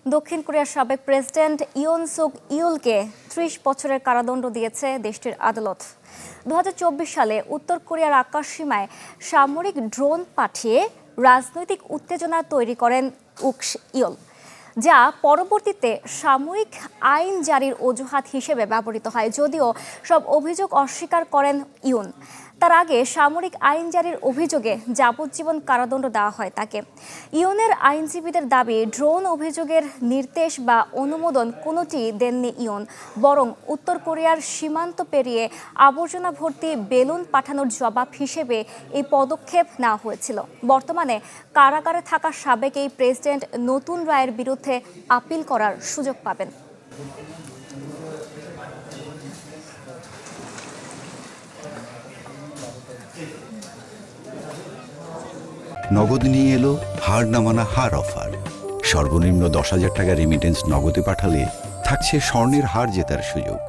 দক্ষিণ কোরিয়ার সাবেক প্রেসিডেন্ট ইয়ন সুক ইউলকে ৩০ বছরের কারাদণ্ড দিয়েছে দেশটির আদালত। ২০২৪ সালে উত্তর কোরিয়ার আকাশসীমায় সামরিক ড্রোন পাঠিয়ে রাজনৈতিক উত্তেজনা তৈরি করেন উক ইউল, যা পরবর্তীতে সাময়িক আইন জারির অজুহাত হিসেবে ব্যবহৃত হয়। যদিও সব অভিযোগ অস্বীকার করেন ইউন। তার আগে সামরিক আইন জারির অভিযোগে যাবজ্জীবন কারাদণ্ড দেওয়া হয় তাকে। ইউনের আইনজীবীদের দাবি, ড্রোন অভিযোগের নির্দেশ বা অনুমোদন কোনোটি দেননি ইউন, বরং উত্তর কোরিয়ার সীমান্ত পেরিয়ে আবর্জনা ভর্তি বেলুন পাঠানোর জবাব হিসেবে এই পদক্ষেপ নেওয়া হয়েছিল। বর্তমানে কারাগারে থাকা সাবেক এই প্রেসিডেন্ট নতুন রায়ের বিরুদ্ধে আপিল করার সুযোগ পাবেন। নগদ নিয়ে এলো হার না মানা হার অফার। সর্বনিম্ন ১০,০০০ টাকা রেমিটেন্স নগদে পাঠালে থাকছে স্বর্ণের হার জেতার সুযোগ।